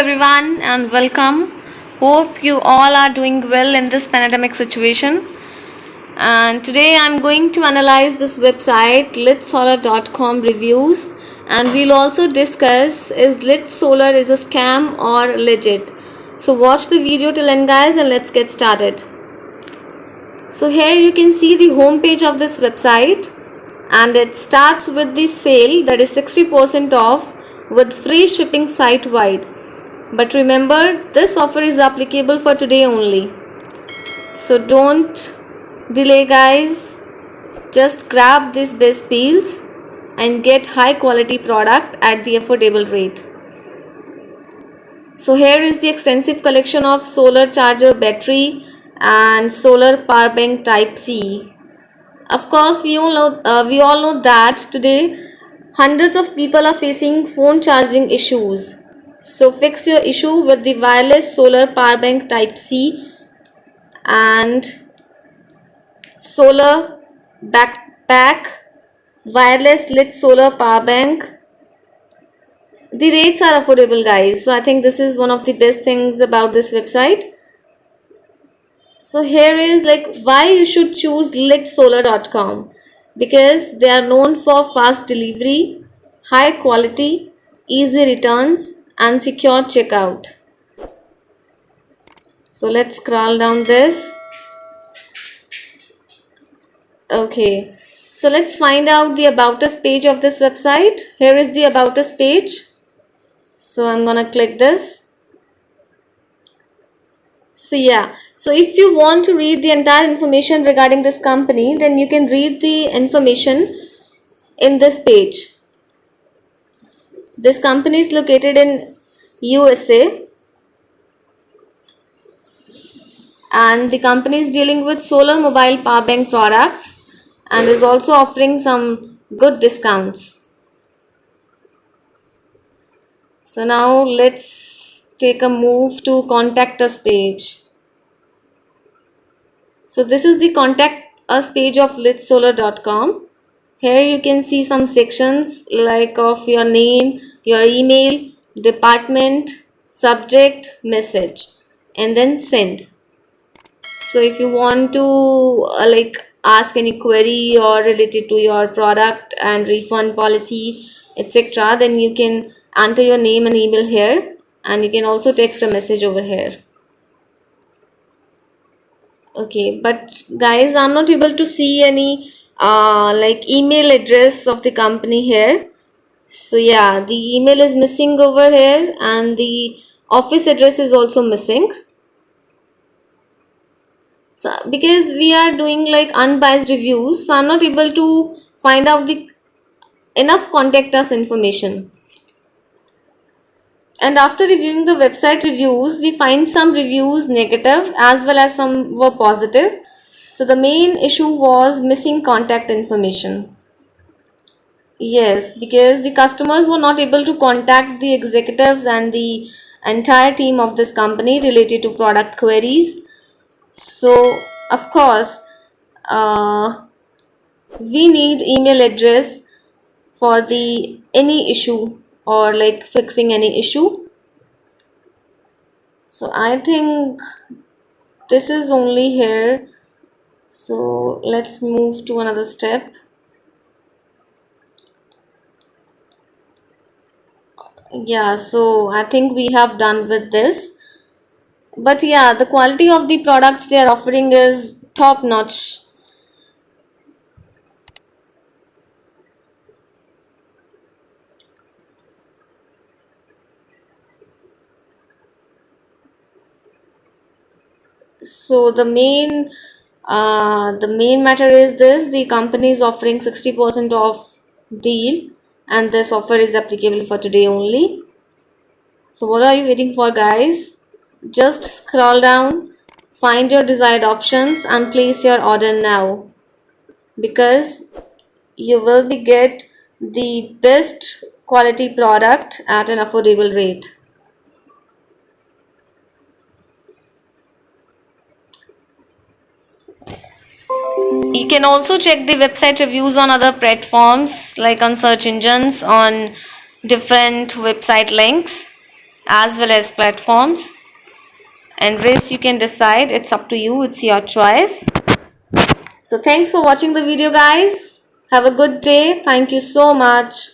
everyone and welcome. Hope you all are doing well in this pandemic situation. And today I'm going to analyze this website litsolar.com reviews, and we'll also discuss is lit solar is a scam or legit. So watch the video till end guys, and let's get started. So here you can see the home page of this website, and it starts with the sale that is 60% off with free shipping site wide. But remember, this offer is applicable for today only. So don't delay guys. Just grab these best deals and get high quality product at the affordable rate. So here is the extensive collection of solar charger battery and solar power bank type C. Of course, we all know that today hundreds of people are facing phone charging issues. So fix your issue with the wireless solar power bank type C and solar backpack wireless lit solar power bank. The rates are affordable guys, so I think this is one of the best things about this website. So here is like why you should choose litsolar.com, because they are known for fast delivery, high quality, easy returns and secure checkout. So let's scroll down this. Okay, so let's find out the about us page of this website. Here is the about us page. So I'm gonna click this. So yeah, so if you want to read the entire information regarding this company, then you can read the information in this page. This company is located in USA, and the company is dealing with solar mobile power bank products and is also offering some good discounts. So now let's take a move to contact us page. So this is the contact us page of litsolar.com. Here you can see some sections like of your name, your email, department, subject, message, and then send. So if you want to like ask any query or related to your product and refund policy, etc., then you can enter your name and email here, and you can also text a message over here. Okay, but guys, I'm not able to see any like email address of the company here. So yeah, the email is missing over here and the office address is also missing. So because we are doing like unbiased reviews, so I'm not able to find out the enough contact us information. And after reviewing the website reviews, we find some reviews negative as well as some were positive. So the main issue was missing contact information. Yes, because the customers were not able to contact the executives and the entire team of this company related to product queries. So of course, we need email address for the any issue or like fixing any issue. So I think this is only here. So let's move to another step. Yeah, so I think we have done with this. But yeah, the quality of the products they are offering is top notch. So the main matter is this: the company is offering 60% off deal, and this offer is applicable for today only. So what are you waiting for, guys? Just scroll down, find your desired options, and place your order now, because you will be get the best quality product at an affordable rate. You can also check the website reviews on other platforms like on search engines, on different website links. as well as platforms, and rest you can decide. It's up to you, it's your choice. So thanks for watching the video, guys. Have a good day. Thank you so much.